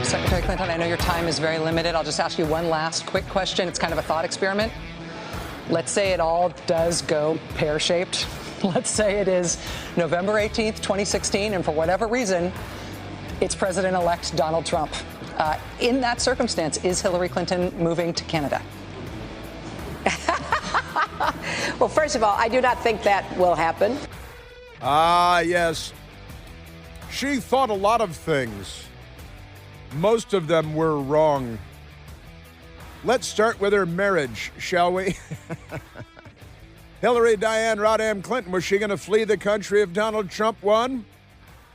Secretary Clinton, I know your time is very limited. I'll just ask you one last quick question. It's kind of a thought experiment. Let's say it all does go pear-shaped. Let's say it is November 18th, 2016, and for whatever reason, it's President-elect Donald Trump. In that circumstance, is Hillary Clinton moving to Canada? Well, first of all, I do not think that will happen. Yes. She thought a lot of things. Most of them were wrong. Let's start with her marriage, shall we? Hillary Diane Rodham Clinton, was she going to flee the country if Donald Trump won?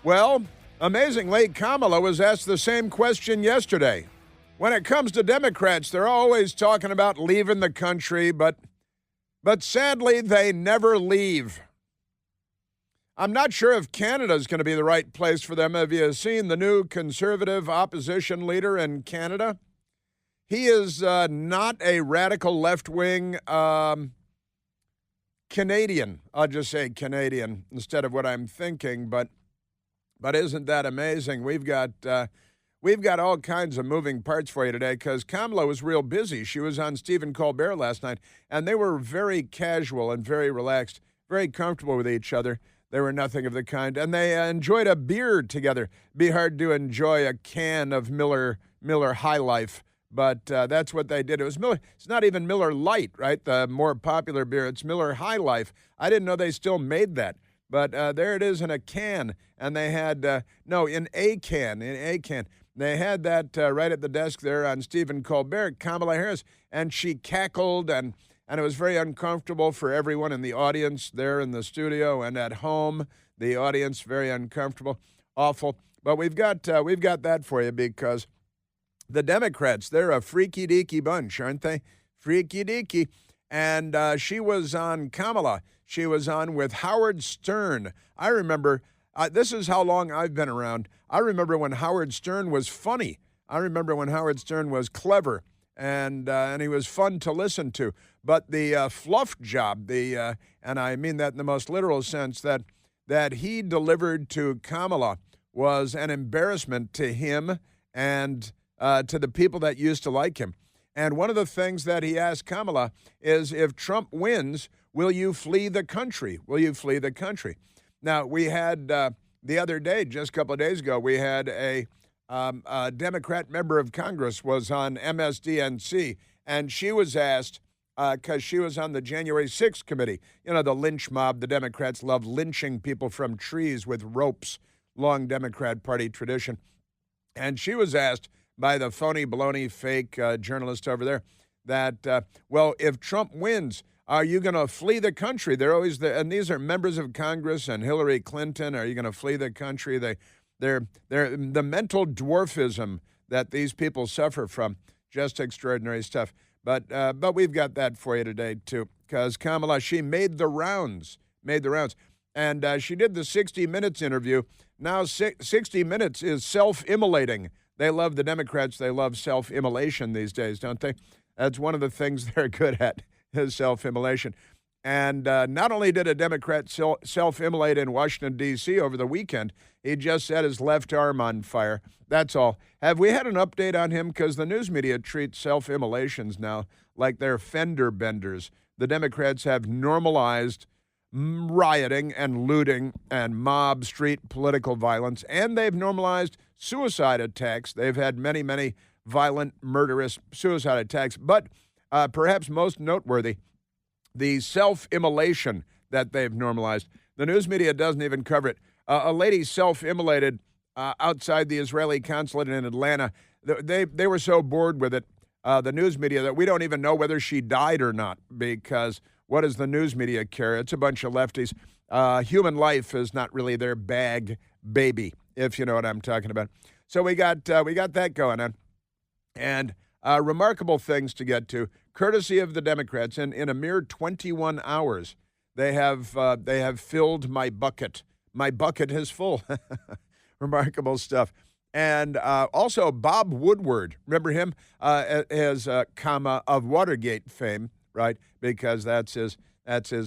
Well, amazingly, Kamala was asked the same question yesterday. When it comes to Democrats, they're always talking about leaving the country, but sadly, they never leave. I'm not sure if Canada's going to be the right place for them. Have you seen the new conservative opposition leader in Canada? He is not a radical left-wing Canadian. I'll just say Canadian instead of what I'm thinking, but isn't that amazing? We've got all kinds of moving parts for you today because Kamala was real busy. She was on Stephen Colbert last night, and they were very casual and very relaxed, very comfortable with each other. They were nothing of the kind, and they enjoyed a beer together. Be hard to enjoy a can of Miller High Life, but that's what they did. It was Miller. It's not even Miller Lite, right? The more popular beer. It's Miller High Life. I didn't know they still made that, but there it is in a can, and they had in a can. They had that right at the desk there on Stephen Colbert, Kamala Harris, and she cackled and it was very uncomfortable for everyone in the audience there in the studio and at home. The audience very uncomfortable, awful. But we've got that for you because the Democrats, they're a freaky-deaky bunch, aren't they? Freaky-deaky. And she was on Kamala. She was on with Howard Stern. I remember, this is how long I've been around. I remember when Howard Stern was funny. I remember when Howard Stern was clever. And he was fun to listen to. But the fluff job, and I mean that in the most literal sense, that he delivered to Kamala was an embarrassment to him and to the people that used to like him. And one of the things that he asked Kamala is, if Trump wins, will you flee the country? Will you flee the country? Now, we had the other day, just a couple of days ago, we had a Democrat member of Congress was on MSDNC, and she was asked, because she was on the January 6th committee, the lynch mob. The Democrats love lynching people from trees with ropes, long Democrat Party tradition. And she was asked by the phony, baloney, fake journalist over there that, well, if Trump wins, are you going to flee the country? They're always there, and these are members of Congress and Hillary Clinton. Are you going to flee the country? They're the mental dwarfism that these people suffer from. Just extraordinary stuff. But we've got that for you today, too, because Kamala, she made the rounds. And she did the 60 Minutes interview. Now 60 Minutes is self-immolating. They love the Democrats. They love self-immolation these days, don't they? That's one of the things they're good at, is self-immolation. And not only did a Democrat self-immolate in Washington, D.C. over the weekend, he just set his left arm on fire. That's all. Have we had an update on him? Because the news media treats self-immolations now like they're fender benders. The Democrats have normalized rioting and looting and mob street political violence, and they've normalized suicide attacks. They've had many, many violent, murderous suicide attacks. But perhaps most noteworthy, the self-immolation that they've normalized. The news media doesn't even cover it. A lady self-immolated outside the Israeli consulate in Atlanta. They were so bored with it, the news media, that we don't even know whether she died or not, because what does the news media care? It's a bunch of lefties. Human life is not really their bag baby, if you know what I'm talking about. So we got that going on. And remarkable things to get to, courtesy of the Democrats. In a mere 21 hours, they have filled my bucket. My bucket is full. Remarkable stuff. And also Bob Woodward, remember him, as of Watergate fame, right? Because that's his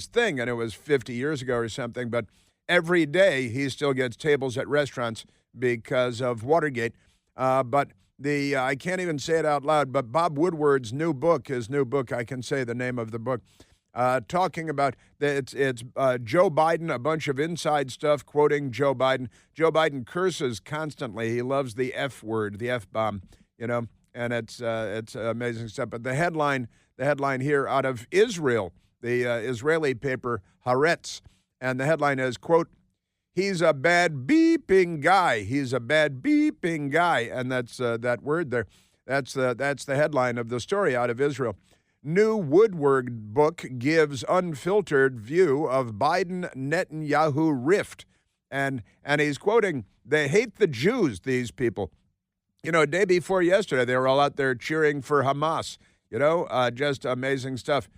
thing, and it was 50 years ago or something. But every day he still gets tables at restaurants because of Watergate. But I can't even say it out loud, but Bob Woodward's new book, I can say the name of the book, talking about it's Joe Biden, a bunch of inside stuff, quoting Joe Biden. Joe Biden curses constantly. He loves the F word, the F bomb, and it's amazing stuff. But the headline here out of Israel, the Israeli paper Haaretz, and the headline is, quote, "He's a bad beeping guy. He's a bad beeping guy," and that's that word there. That's the headline of the story out of Israel. New Woodward book gives unfiltered view of Biden-Netanyahu rift. And he's quoting, they hate the Jews, these people. Day before yesterday, they were all out there cheering for Hamas. Just amazing stuff.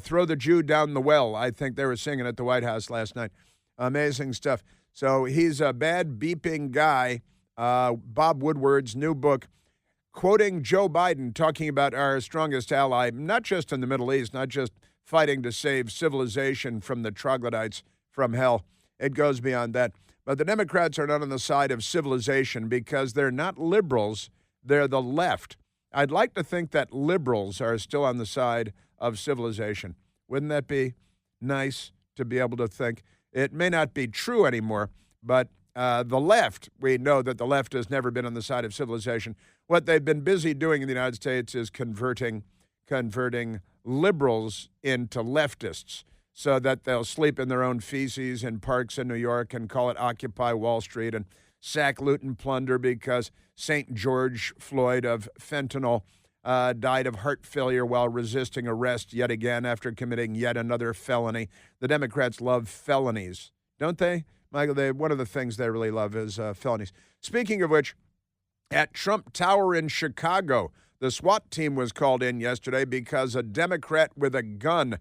Throw the Jew down the well. I think they were singing at the White House last night. Amazing stuff. So he's a bad beeping guy. Bob Woodward's new book, quoting Joe Biden, talking about our strongest ally, not just in the Middle East, not just fighting to save civilization from the troglodytes from hell. It goes beyond that. But the Democrats are not on the side of civilization because they're not liberals. They're the left. I'd like to think that liberals are still on the side of civilization. Wouldn't that be nice to be able to think? It may not be true anymore, but the left, we know that the left has never been on the side of civilization. What they've been busy doing in the United States is converting liberals into leftists so that they'll sleep in their own feces in parks in New York and call it Occupy Wall Street and sack, loot, and plunder because St. George Floyd of fentanyl died of heart failure while resisting arrest yet again after committing yet another felony. The Democrats love felonies, don't they? Michael, one of the things they really love is felonies. Speaking of which, at Trump Tower in Chicago, the SWAT team was called in yesterday because a Democrat with a gun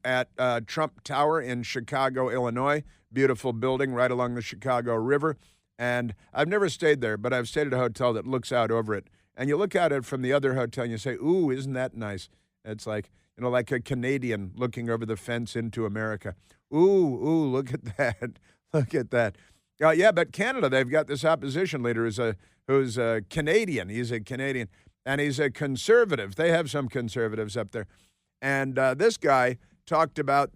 at Trump Tower in Chicago, Illinois. Beautiful building right along the Chicago River. And I've never stayed there, but I've stayed at a hotel that looks out over it. And you look at it from the other hotel and you say, ooh, isn't that nice? It's like, like a Canadian looking over the fence into America. Ooh, look at that. Look at that. Yeah, but Canada, they've got this opposition leader who's a Canadian. He's a Canadian, and he's a conservative. They have some conservatives up there. And this guy talked about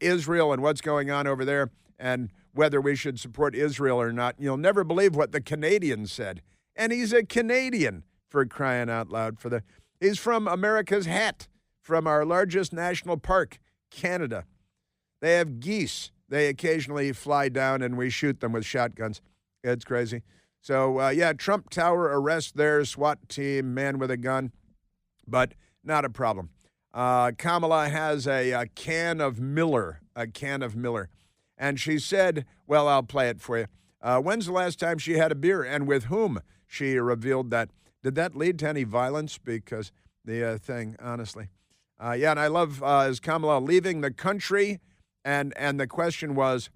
Israel and what's going on over there and whether we should support Israel or not. You'll never believe what the Canadian said. And he's a Canadian, for crying out loud. He's from America's Hat, from our largest national park, Canada. They have geese. They occasionally fly down and we shoot them with shotguns. It's crazy. So, Trump Tower arrest there, SWAT team, man with a gun, but not a problem. Kamala has a can of Miller, and she said, well, I'll play it for you. When's the last time she had a beer and with whom? She revealed that. Did that lead to any violence? Because the thing, honestly. And I love is Kamala leaving the country? And the question was,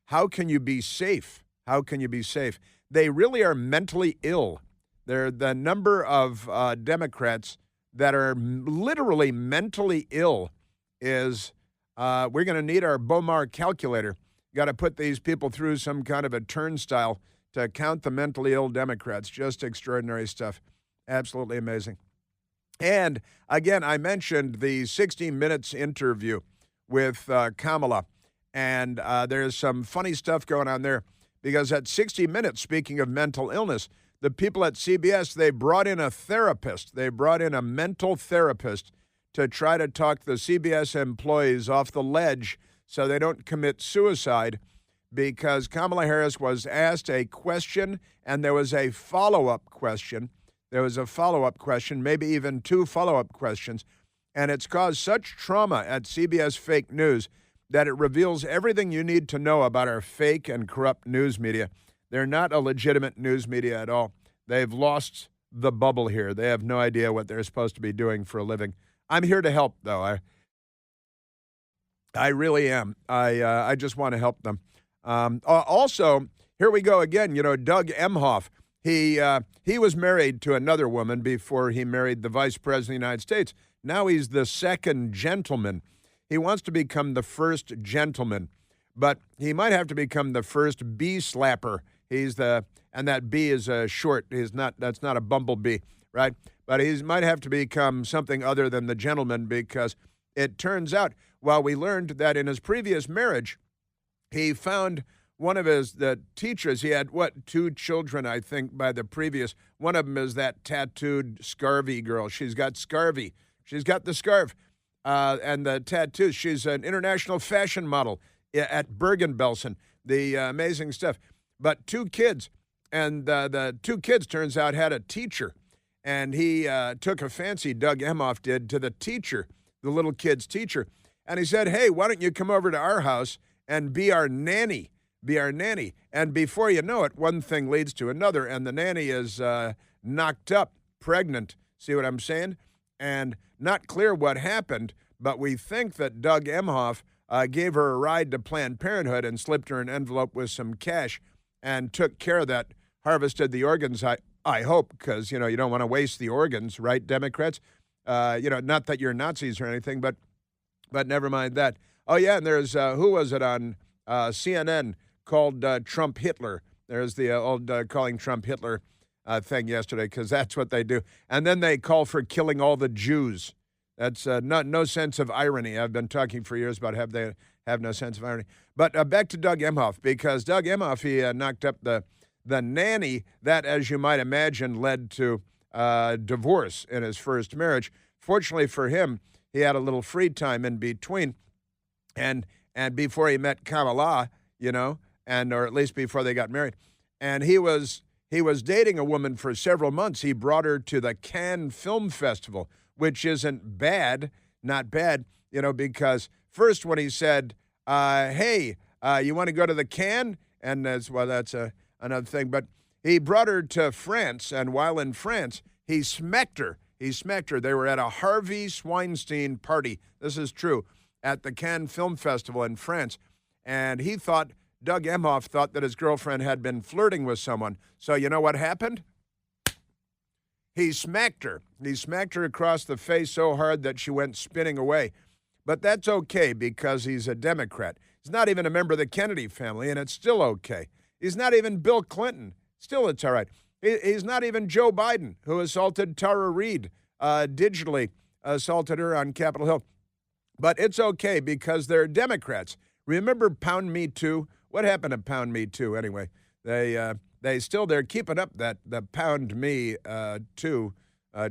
how can you be safe? How can you be safe? They really are mentally ill. The number of Democrats that are literally mentally ill is, we're going to need our Bomar calculator. Got to put these people through some kind of a turnstile to count the mentally ill Democrats. Just extraordinary stuff. Absolutely amazing. And again, I mentioned the 60 Minutes interview with Kamala, and there's some funny stuff going on there because at 60 Minutes, speaking of mental illness, the people at CBS, they brought in a therapist. They brought in a mental therapist to try to talk the CBS employees off the ledge so they don't commit suicide because Kamala Harris was asked a question and there was a follow-up question. There was a follow-up question, maybe even two follow-up questions, and it's caused such trauma at CBS Fake News that it reveals everything you need to know about our fake and corrupt news media. They're not a legitimate news media at all. They've lost the bubble here. They have no idea what they're supposed to be doing for a living. I'm here to help, though. I really am. I just want to help them. Also, here we go again. Doug Emhoff. He was married to another woman before he married the vice president of the United States. Now he's the second gentleman. He wants to become the first gentleman, but he might have to become the first bee slapper and that bee is a short. That's not a bumblebee, right? But he might have to become something other than the gentleman, because it turns out, well, we learned that in his previous marriage, he found one of the teachers. He had, two children, I think, by the previous. One of them is that tattooed scarvy girl. She's got scarvy. She's got the scarf and the tattoos. She's an international fashion model at Bergen-Belsen. The amazing stuff. But two kids, and the two kids, turns out, had a teacher. And he took a fancy, Doug Emhoff did, to the teacher, the little kid's teacher. And he said, hey, why don't you come over to our house and be our nanny? Be our nanny. And before you know it, one thing leads to another, and the nanny is knocked up, pregnant. See what I'm saying? And not clear what happened, but we think that Doug Emhoff gave her a ride to Planned Parenthood and slipped her an envelope with some cash and took care of that, harvested the organs, I hope, because, you don't want to waste the organs, right, Democrats? Not that you're Nazis or anything, but never mind that. Oh, yeah, and there's, who was it on CNN called Trump Hitler? There's the old calling Trump Hitler thing yesterday, because that's what they do. And then they call for killing all the Jews. That's no sense of irony. I've been talking for years about they have no sense of irony. But back to Doug Emhoff, because Doug Emhoff, he knocked up the nanny. That, as you might imagine, led to divorce in his first marriage. Fortunately for him, he had a little free time in between, and before he met Kamala, or at least before they got married. And he was dating a woman for several months. He brought her to the Cannes Film Festival, which isn't bad, not bad, because first when he said, hey, you want to go to the Cannes? And that's another thing. But he brought her to France, and while in France, he smacked her. They were at a Harvey Weinstein party. This is true, at the Cannes Film Festival in France. And Doug Emhoff thought that his girlfriend had been flirting with someone. So you know what happened? He smacked her. He smacked her across the face so hard that she went spinning away. But that's okay, because he's a Democrat. He's not even a member of the Kennedy family, and it's still okay. He's not even Bill Clinton. Still, it's all right. He's not even Joe Biden, who assaulted Tara Reid, digitally assaulted her on Capitol Hill. But it's okay, because they're Democrats. Remember Pound Me Too? What happened to Pound Me Too anyway? They're keeping up the Pound Me Too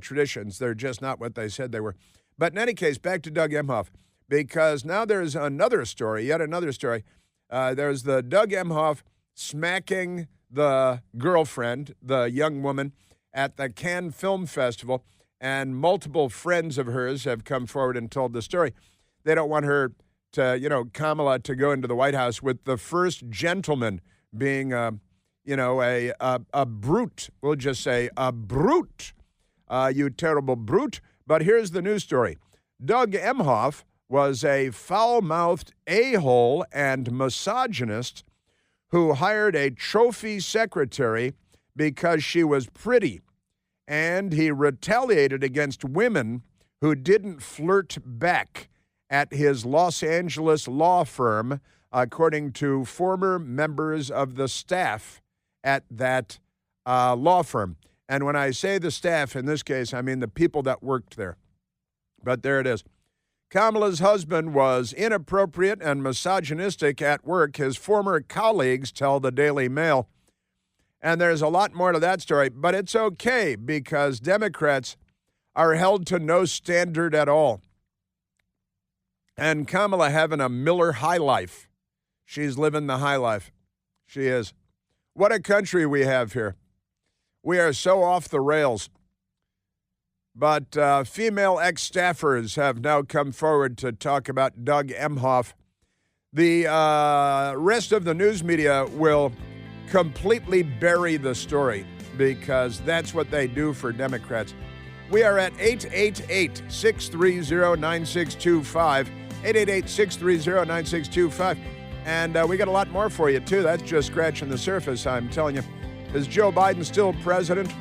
traditions. They're just not what they said they were. But in any case, back to Doug Emhoff, because now there's another story, yet another story. There's the Doug Emhoff smacking the girlfriend, the young woman, at the Cannes Film Festival, and multiple friends of hers have come forward and told the story. They don't want her to, Kamala, to go into the White House with the first gentleman being, a brute. We'll just say a brute, you terrible brute. But here's the news story. Doug Emhoff was a foul-mouthed a-hole and misogynist who hired a trophy secretary because she was pretty, and he retaliated against women who didn't flirt back at his Los Angeles law firm, according to former members of the staff at that law firm. And when I say the staff, in this case, I mean the people that worked there. But there it is. Kamala's husband was inappropriate and misogynistic at work, his former colleagues tell the Daily Mail. And there's a lot more to that story, but it's okay, because Democrats are held to no standard at all. And Kamala having a Miller high life. She's living the high life. She is. What a country we have here. We are so off the rails. But female ex-staffers have now come forward to talk about Doug Emhoff. The rest of the news media will completely bury the story, because that's what they do for Democrats. We are at 888-630-9625, 888-630-9625. And we got a lot more for you, too. That's just scratching the surface, I'm telling you. Is Joe Biden still president?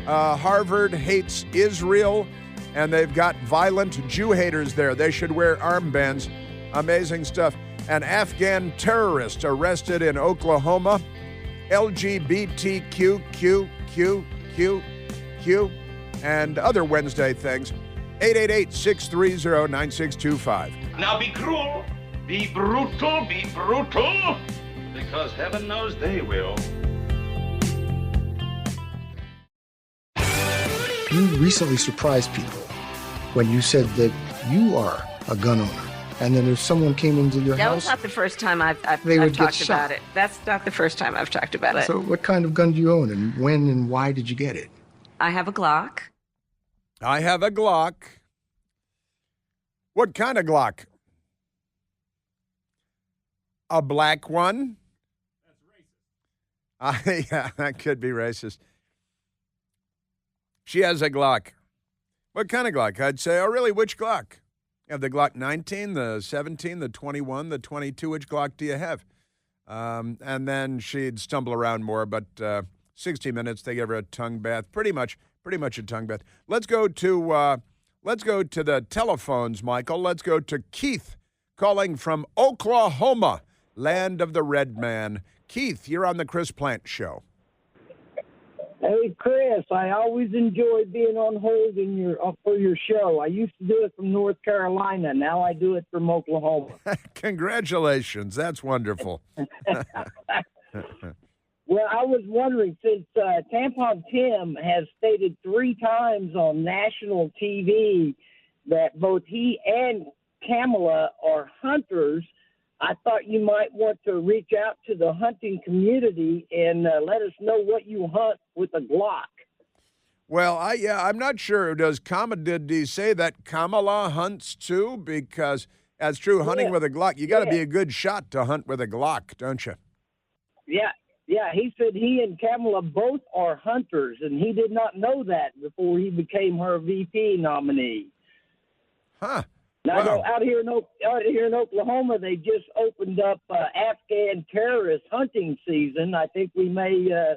Harvard hates Israel, and they've got violent Jew haters there. They should wear armbands. Amazing stuff. An Afghan terrorist arrested in Oklahoma. LGBTQQQQQ, and other Wednesday things. 888-630-9625. Now be cruel, be brutal, because heaven knows they will. You recently surprised people when you said that you are a gun owner. And then if someone came into your That house... was not the first time I've they would get talked shot. about it. That's not the first time I've talked about it. So what kind of gun do you own, and when and why did you get it? I have a Glock. I have a Glock. What kind of Glock? A black one? That's racist. Yeah, that could be racist. She has a Glock. What kind of Glock? I'd say, oh, really, which Glock? You have the Glock 19, the 17, the 21, the 22. Which Glock do you have? And then she'd stumble around more, but 60 minutes, they give her a tongue bath. Pretty much a tongue bath. Let's go to the telephones, Michael. Let's go to Keith calling from Oklahoma, land of the red man. Keith, you're on the Chris Plant Show. Hey, Chris, I always enjoy being on hold for your show. I used to do it from North Carolina. Now I do it from Oklahoma. Congratulations. That's wonderful. Well, I was wondering, since Tampon Tim has stated 3 times on national TV that both he and Kamala are hunters, I thought you might want to reach out to the hunting community and let us know what you hunt with a Glock. Well, I'm not sure. Did he say that Kamala hunts too? Because that's true. Hunting with a Glock, you got to be a good shot to hunt with a Glock, don't you? Yeah. He said he and Kamala both are hunters, and he did not know that before he became her VP nominee. Huh. Now, Wow. out here in Oklahoma, they just opened up Afghan terrorist hunting season. I think we may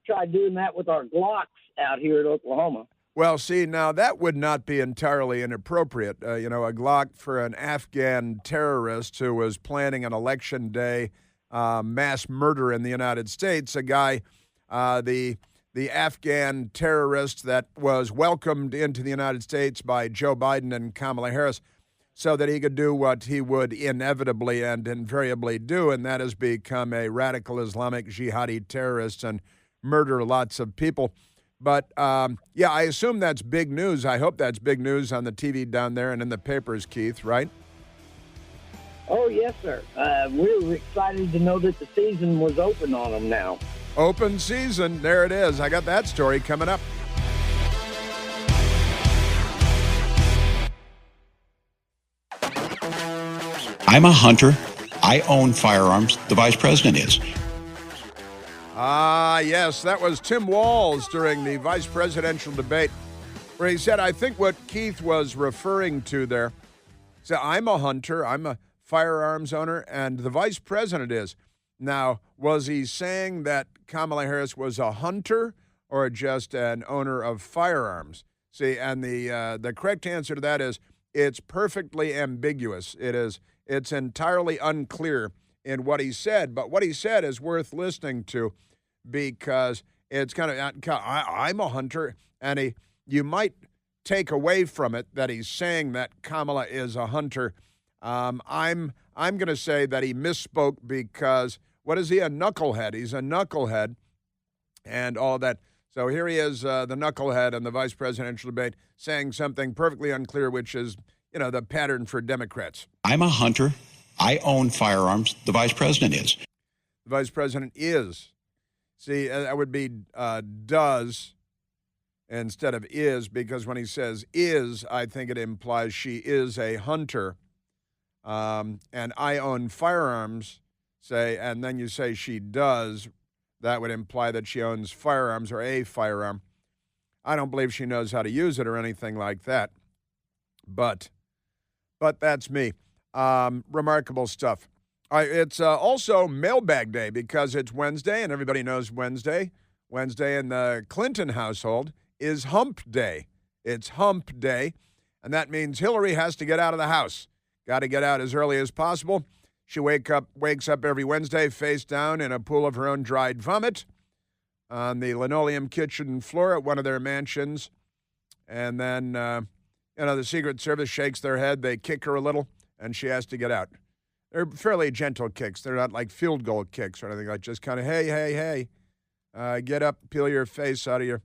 try doing that with our Glocks out here in Oklahoma. Well, see, now that would not be entirely inappropriate. A Glock for an Afghan terrorist who was planning an election day mass murder in the United States. A guy, the Afghan terrorist that was welcomed into the United States by Joe Biden and Kamala Harris so that he could do what he would inevitably and invariably do, and that is become a radical Islamic jihadi terrorist and murder lots of people. But, I assume that's big news. I hope that's big news on the TV down there and in the papers, Keith, right? Oh, yes, sir. We're excited to know that the season was open on them now. Open season. There it is. I got that story coming up. I'm a hunter. I own firearms. The vice president is. Yes, that was Tim Walz during the vice presidential debate where he said, I think what Keith was referring to there, he said, I'm a hunter, I'm a firearms owner, and the vice president is. Now, was he saying that Kamala Harris was a hunter or just an owner of firearms? See, and the correct answer to that is it's perfectly ambiguous. It's entirely unclear in what he said, but what he said is worth listening to because it's kind of I'm a hunter, and you might take away from it that he's saying that Kamala is a hunter. I'm going to say that he misspoke because what is he, a knucklehead? He's a knucklehead and all that. So here he is, the knucklehead in the vice presidential debate saying something perfectly unclear, which is, the pattern for Democrats. I'm a hunter. I own firearms. The vice president is. The vice president is. See, that would be does instead of is, because when he says is, I think it implies she is a hunter. And I own firearms, say, and then you say she does, that would imply that she owns firearms or a firearm. I don't believe she knows how to use it or anything like that. But that's me. Remarkable stuff. It's also mailbag day because it's Wednesday, and everybody knows Wednesday. Wednesday in the Clinton household is hump day. It's hump day, and that means Hillary has to get out of the house. Got to get out as early as possible. She wakes up every Wednesday face down in a pool of her own dried vomit on the linoleum kitchen floor at one of their mansions. And then, the Secret Service shakes their head. They kick her a little, and she has to get out. They're fairly gentle kicks. They're not like field goal kicks or anything, like just kind of, hey, get up, peel your face out of your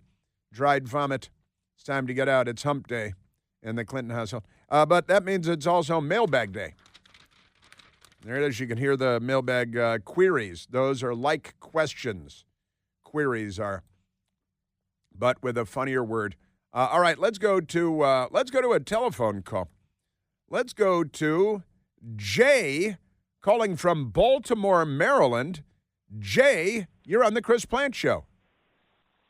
dried vomit. It's time to get out. It's hump day in the Clinton household. But that means it's also mailbag day. There it is. You can hear the mailbag queries. Those are like questions. Queries are, but with a funnier word. All right, let's go to a telephone call. Let's go to Jay calling from Baltimore, Maryland. Jay, you're on the Chris Plant Show.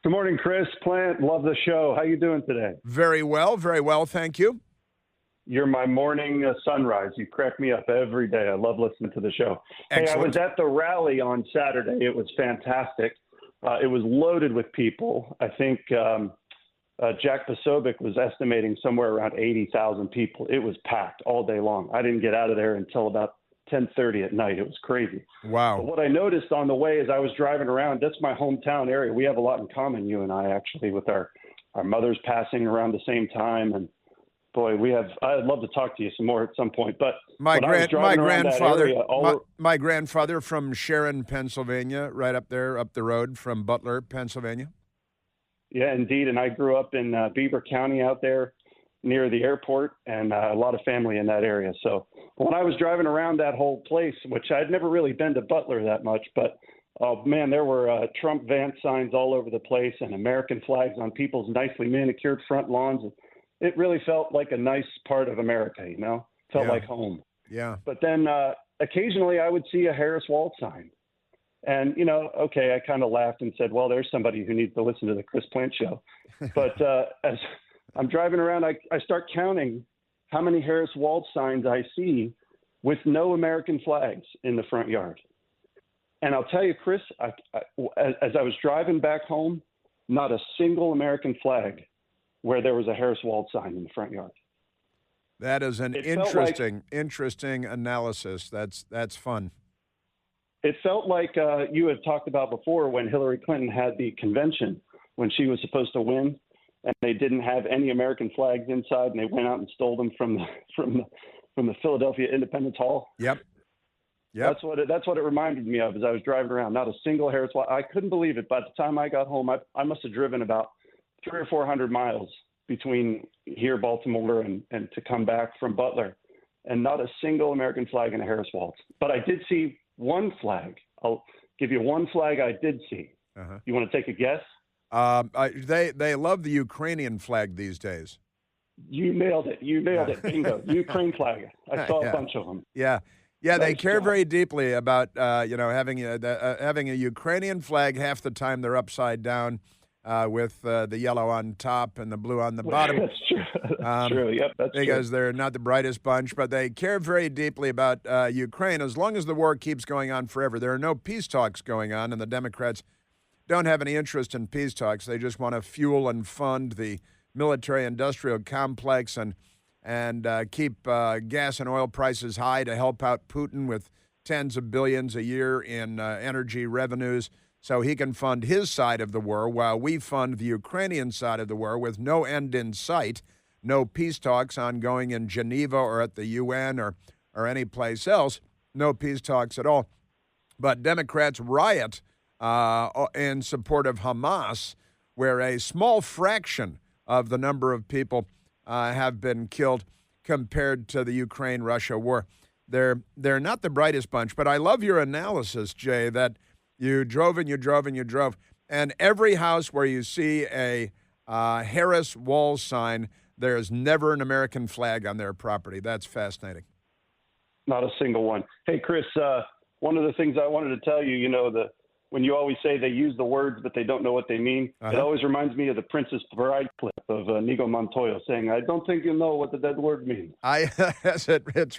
Good morning, Chris Plant. Love the show. How you doing today? Very well, thank you. You're my morning sunrise. You crack me up every day. I love listening to the show. Excellent. Hey, I was at the rally on Saturday. It was fantastic. It was loaded with people. I think Jack Posobiec was estimating somewhere around 80,000 people. It was packed all day long. I didn't get out of there until about 10:30 at night. It was crazy. Wow. But what I noticed on the way as I was driving around, that's my hometown area. We have a lot in common, you and I, actually, with our mothers passing around the same time. And boy, I'd love to talk to you some more at some point. But my grandfather from Sharon, Pennsylvania, right up there, up the road from Butler, Pennsylvania. Yeah, indeed. And I grew up in Beaver County out there near the airport, and a lot of family in that area. So when I was driving around that whole place, which I'd never really been to Butler that much, but oh man, there were Trump Vance signs all over the place and American flags on people's nicely manicured front lawns. It really felt like a nice part of America, felt like home. Yeah. But then occasionally I would see a Harris Waltz sign. And, I kind of laughed and said, well, there's somebody who needs to listen to the Chris Plant Show. But as I'm driving around, I start counting how many Harris Waltz signs I see with no American flags in the front yard. And I'll tell you, Chris, as I was driving back home, not a single American flag where there was a Harris Waltz sign in the front yard. That is an interesting analysis. That's fun. It felt like you had talked about before when Hillary Clinton had the convention when she was supposed to win, and they didn't have any American flags inside, and they went out and stole them from the Philadelphia Independence Hall. Yep. That's what it reminded me of as I was driving around. Not a single Harris flag. I couldn't believe it. By the time I got home, I must have driven about 300 or 400 miles between here, Baltimore, and to come back from Butler, and not a single American flag in a Harris Waltz. But I did see one flag. I'll give you one flag I did see. Uh-huh. You want to take a guess? They love the Ukrainian flag these days. You nailed it. Bingo. Ukraine flag. I saw a bunch of them. Yeah. They care very deeply about having a Ukrainian flag half the time they're upside down with the yellow on top and the blue on the bottom. That's true. That's true. Yep, that's true. Because they're not the brightest bunch, but they care very deeply about Ukraine as long as the war keeps going on forever. There are no peace talks going on, and the Democrats don't have any interest in peace talks. They just want to fuel and fund the military-industrial complex and keep gas and oil prices high to help out Putin with tens of billions a year in energy revenues so he can fund his side of the war while we fund the Ukrainian side of the war with no end in sight, no peace talks ongoing in Geneva or at the UN or any place else, no peace talks at all. But Democrats riot in support of Hamas, where a small fraction of the number of people have been killed compared to the Ukraine-Russia war. They're not the brightest bunch, but I love your analysis, Jay, that you drove and you drove and you drove, and every house where you see a Harris Waltz sign, there is never an American flag on their property. That's fascinating. Not a single one. Hey, Chris, one of the things I wanted to tell you, when you always say they use the words but they don't know what they mean, It always reminds me of the Princess Bride clip of Inigo Montoya saying, "I don't think you know what the dead word means." It's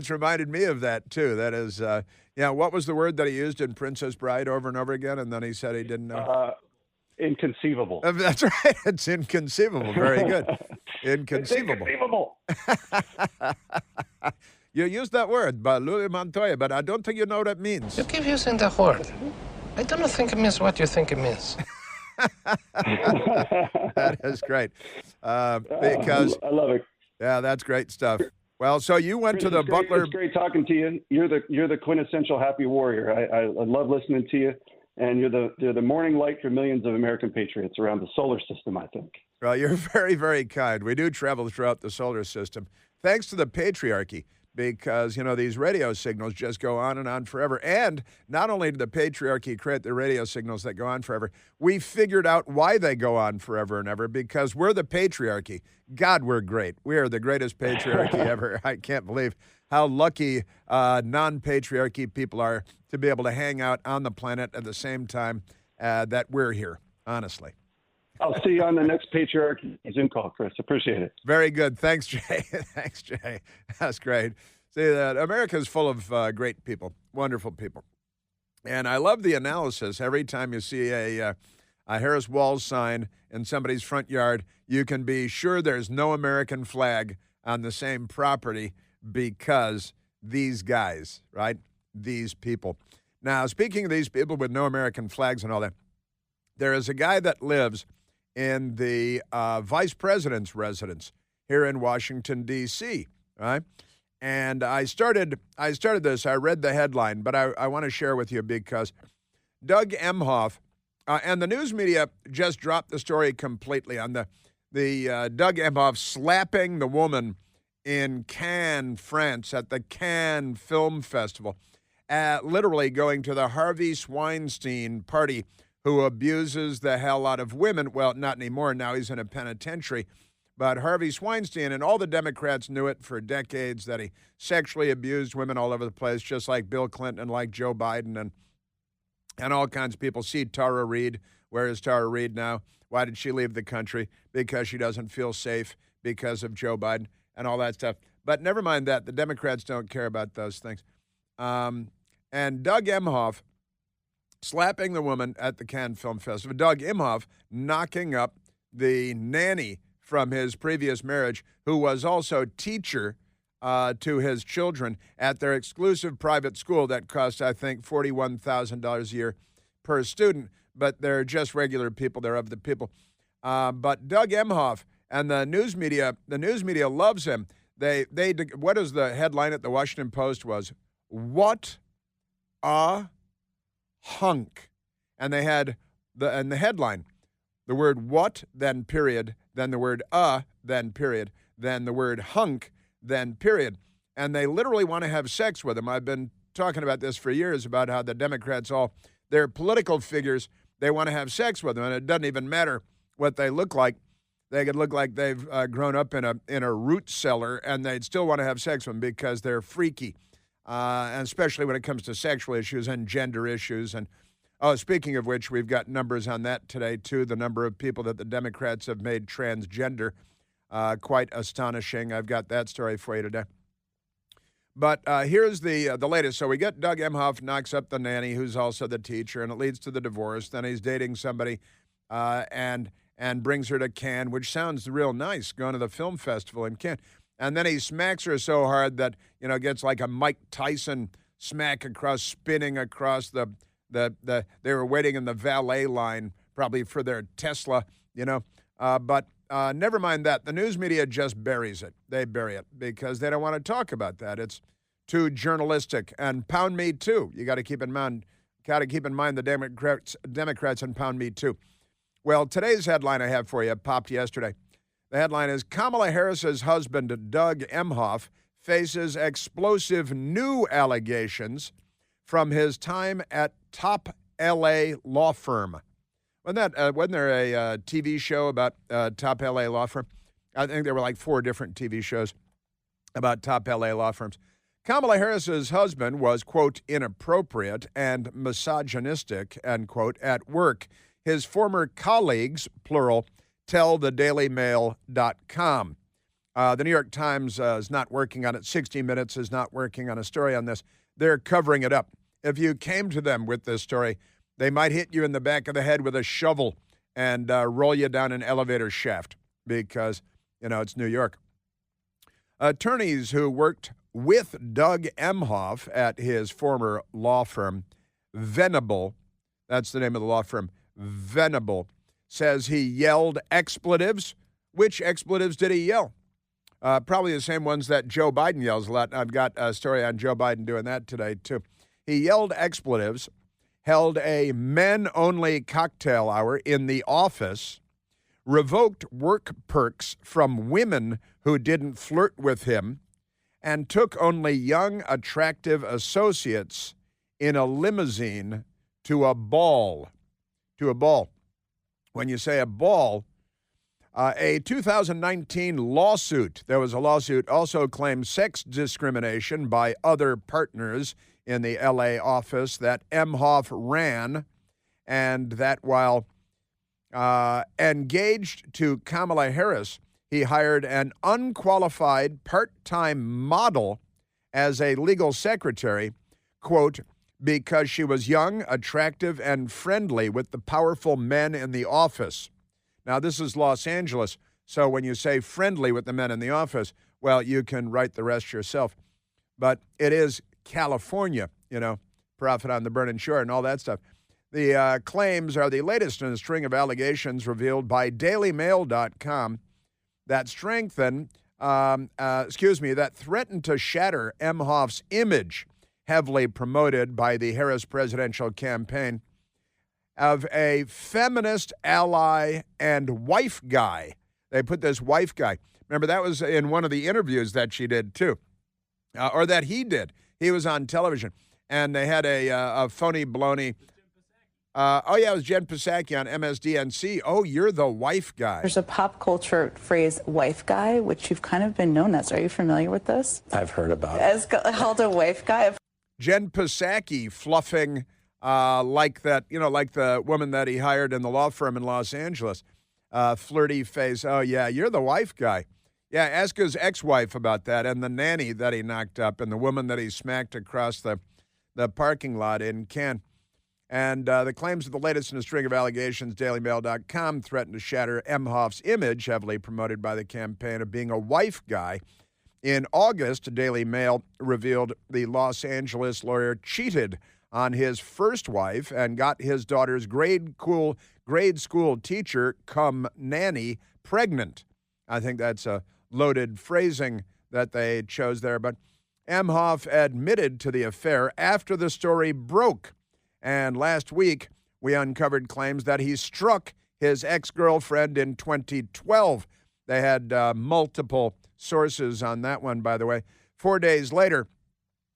reminded me of that too. That is, what was the word that he used in Princess Bride over and over again, and then he said he didn't know? Inconceivable. That's right. It's inconceivable. Very good. Inconceivable. It's inconceivable. You use that word, Louis Montoya, but I don't think you know what it means. You keep using the word. I don't think it means what you think it means. That is great. Because I love it. Yeah, that's great stuff. Well, so you went Chris, to the it's great, Butler. It's great talking to you. You're the quintessential happy warrior. I love listening to you, and you're the morning light for millions of American patriots around the solar system, I think. Well, you're very, very kind. We do travel throughout the solar system, thanks to the patriarchy, because, these radio signals just go on forever. And not only did the patriarchy create the radio signals that go on forever, we figured out why they go on forever and ever, because we're the patriarchy. God, we're great. We are the greatest patriarchy ever. I can't believe how lucky non-patriarchy people are to be able to hang out on the planet at the same time that we're here, honestly. I'll see you on the next Patriarchy Zoom call, Chris. Appreciate it. Very good. Thanks, Jay. Thanks, Jay. That's great. See, that America is full of great people, wonderful people. And I love the analysis. Every time you see a Harris Walls sign in somebody's front yard, you can be sure there's no American flag on the same property because these guys, right? These people. Now, speaking of these people with no American flags and all that, there is a guy that lives in the vice president's residence here in Washington, D.C., right? And I started this. I read the headline, but I want to share with you because Doug Emhoff and the news media just dropped the story completely on the Doug Emhoff slapping the woman in Cannes, France, at the Cannes Film Festival, literally going to the Harvey Weinstein party, who abuses the hell out of women. Well, not anymore. Now he's in a penitentiary. But Harvey Weinstein, and all the Democrats knew it for decades, that he sexually abused women all over the place, just like Bill Clinton and like Joe Biden and all kinds of people. See Tara Reid. Where is Tara Reid now? Why did she leave the country? Because she doesn't feel safe because of Joe Biden and all that stuff. But never mind that. The Democrats don't care about those things. And Doug Emhoff slapping the woman at the Cannes Film Festival. Doug Emhoff knocking up the nanny from his previous marriage, who was also teacher to his children at their exclusive private school that costs, I think, $41,000 a year per student. But they're just regular people. They're of the people. But Doug Emhoff and the news media loves him. What is the headline at the Washington Post was, "What a hunk." And they had the headline, the word what, then period, then the word then period, then the word hunk, then period. And they literally want to have sex with him. I've been talking about this for years, about how the Democrats, they're political figures, they want to have sex with them, and it doesn't even matter what they look like. They could look like they've grown up in a root cellar, and they'd still want to have sex with them because they're freaky, and especially when it comes to sexual issues and gender issues. And speaking of which, we've got numbers on that today, too, the number of people that the Democrats have made transgender. Quite astonishing. I've got that story for you today. But here's the latest. So we get Doug Emhoff knocks up the nanny, who's also the teacher, and it leads to the divorce. Then he's dating somebody and brings her to Cannes, which sounds real nice, going to the film festival in Cannes. And then he smacks her so hard that, gets like a Mike Tyson smack spinning across the they were waiting in the valet line, probably for their Tesla, But never mind that. The news media just buries it. They bury it because they don't want to talk about that. It's too journalistic. And pound me too. You got to keep in mind. The Democrats and pound me too. Well, today's headline I have for you popped yesterday. The headline is Kamala Harris's husband, Doug Emhoff, faces explosive new allegations from his time at top L.A. law firm. Wasn't there a TV show about top L.A. law firm? I think there were like 4 different TV shows about top L.A. law firms. Kamala Harris's husband was, quote, inappropriate and misogynistic, end quote, at work. His former colleagues, plural, tell thedailymail.com. The New York Times is not working on it. 60 Minutes is not working on a story on this. They're covering it up. If you came to them with this story, they might hit you in the back of the head with a shovel and roll you down an elevator shaft because, it's New York. Attorneys who worked with Doug Emhoff at his former law firm, Venable, that's the name of the law firm, Venable, says he yelled expletives. Which expletives did he yell? Probably the same ones that Joe Biden yells a lot. I've got a story on Joe Biden doing that today, too. He yelled expletives, held a men-only cocktail hour in the office, revoked work perks from women who didn't flirt with him, and took only young, attractive associates in a limousine to a ball. To a ball. When you say a ball, a 2019 lawsuit, there was a lawsuit, also claimed sex discrimination by other partners in the L.A. office that Emhoff ran, and that while engaged to Kamala Harris, he hired an unqualified part-time model as a legal secretary, quote, because she was young, attractive, and friendly with the powerful men in the office. Now, this is Los Angeles, so when you say friendly with the men in the office, well, you can write the rest yourself. But it is California, profit on the burning shore and all that stuff. The claims are the latest in a string of allegations revealed by DailyMail.com that that threatened to shatter Emhoff's image, heavily promoted by the Harris presidential campaign, of a feminist ally and wife guy. They put this wife guy. Remember, that was in one of the interviews that she did, too, or that he did. He was on television, and they had a phony baloney. It was Jen Psaki on MSDNC. Oh, you're the wife guy. There's a pop culture phrase, wife guy, which you've kind of been known as. Are you familiar with this? I've heard about it. As called a wife guy. Jen Psaki fluffing like that, like the woman that he hired in the law firm in Los Angeles. Flirty face. Oh, yeah, you're the wife guy. Yeah, ask his ex-wife about that, and the nanny that he knocked up, and the woman that he smacked across the parking lot in Cannes. And the claims of the latest in a string of allegations, DailyMail.com, threatened to shatter Emhoff's image, heavily promoted by the campaign of being a wife guy. In August, Daily Mail revealed the Los Angeles lawyer cheated on his first wife and got his daughter's grade school teacher cum nanny pregnant. I think that's a loaded phrasing that they chose there. But Emhoff admitted to the affair after the story broke. And last week, we uncovered claims that he struck his ex-girlfriend in 2012. They had multiple sources on that one, by the way. 4 days later,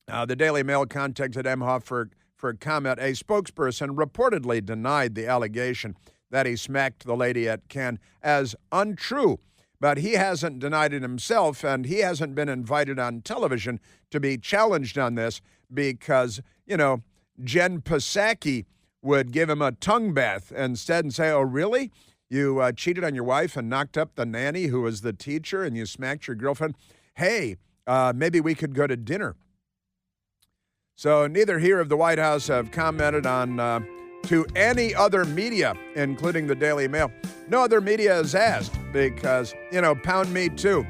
the Daily Mail contacted Emhoff for comment. A spokesperson reportedly denied the allegation that he smacked the lady at Cannes as untrue. But he hasn't denied it himself, and he hasn't been invited on television to be challenged on this because, Jen Psaki would give him a tongue bath instead and say, oh, really? You cheated on your wife and knocked up the nanny who was the teacher and you smacked your girlfriend? Hey, maybe we could go to dinner. So neither here of the White House have commented on to any other media, including the Daily Mail. No other media is asked because, pound me too.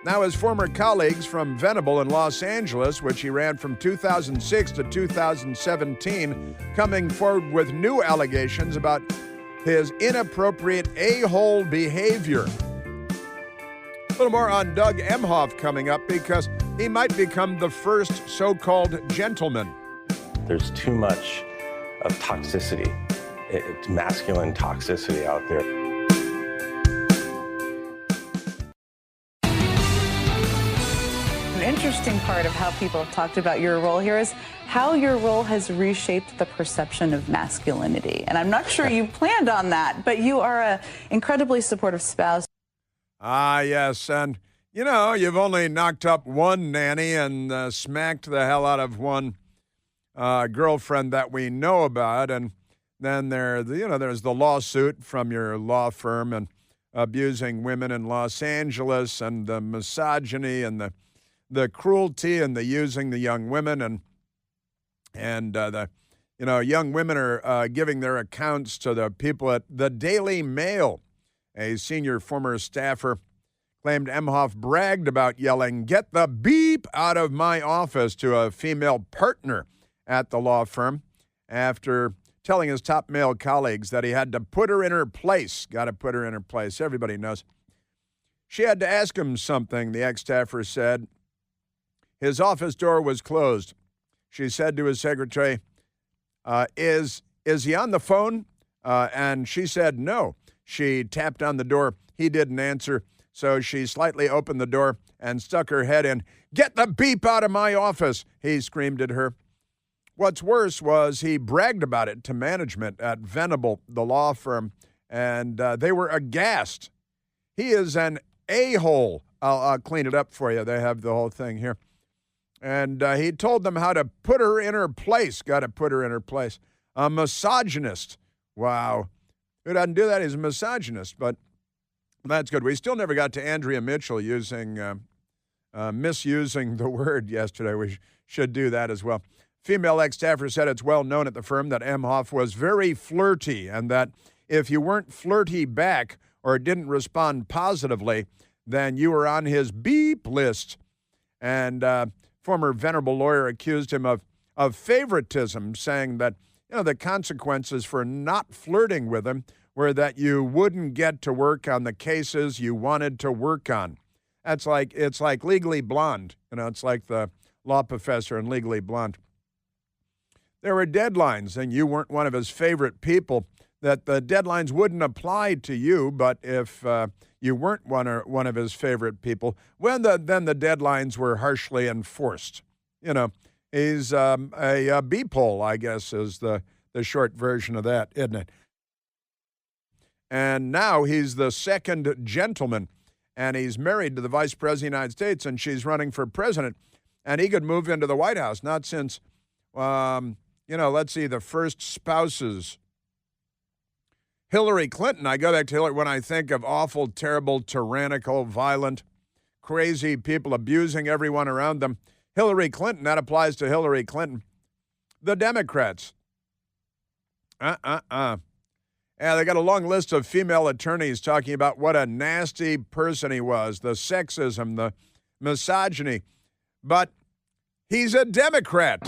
Now, his former colleagues from Venable in Los Angeles, which he ran from 2006 to 2017, coming forward with new allegations about his inappropriate a-hole behavior. A little more on Doug Emhoff coming up because he might become the first so-called gentleman. There's too much of toxicity. It's masculine toxicity out there. An interesting part of how people have talked about your role here is how your role has reshaped the perception of masculinity. And I'm not sure you planned on that, but you are an incredibly supportive spouse. Ah, yes. And, you've only knocked up one nanny and smacked the hell out of one girlfriend that we know about. And then there's the lawsuit from your law firm and abusing women in Los Angeles and the misogyny and the cruelty and the using the young women and the young women are giving their accounts to the people at the Daily Mail. A senior former staffer claimed Emhoff bragged about yelling, "Get the beep out of my office," to a female partner at the law firm after telling his top male colleagues that he had to put her in her place. Got to put her in her place. Everybody knows. She had to ask him something, the ex-staffer said. His office door was closed. She said to his secretary, is he on the phone? And she said no. She tapped on the door. He didn't answer, so she slightly opened the door and stuck her head in. "Get the beep out of my office," he screamed at her. What's worse was he bragged about it to management at Venable, the law firm, and they were aghast. He is an a-hole. I'll clean it up for you. They have the whole thing here. And he told them how to put her in her place. Got to put her in her place. A misogynist. Wow. Who doesn't do that? He's a misogynist, but that's good. We still never got to Andrea Mitchell misusing the word yesterday. We should do that as well. Female ex-staffer said it's well known at the firm that Emhoff was very flirty and that if you weren't flirty back or didn't respond positively, then you were on his beep list. And former Venerable lawyer accused him of favoritism, saying that the consequences for not flirting with him were that you wouldn't get to work on the cases you wanted to work on. It's like Legally Blonde. It's like the law professor in Legally Blonde. There were deadlines, and you weren't one of his favorite people, that the deadlines wouldn't apply to you, but if you weren't one of his favorite people, then the deadlines were harshly enforced. He's a beep-hole, I guess, is the short version of that, isn't it? And now he's the second gentleman, and he's married to the Vice President of the United States, and she's running for president, and he could move into the White House, not since, let's see, the first spouses. Hillary Clinton, I go back to Hillary when I think of awful, terrible, tyrannical, violent, crazy people abusing everyone around them. Hillary Clinton, that applies to Hillary Clinton. The Democrats. Yeah, they got a long list of female attorneys talking about what a nasty person he was, the sexism, the misogyny. But he's a Democrat.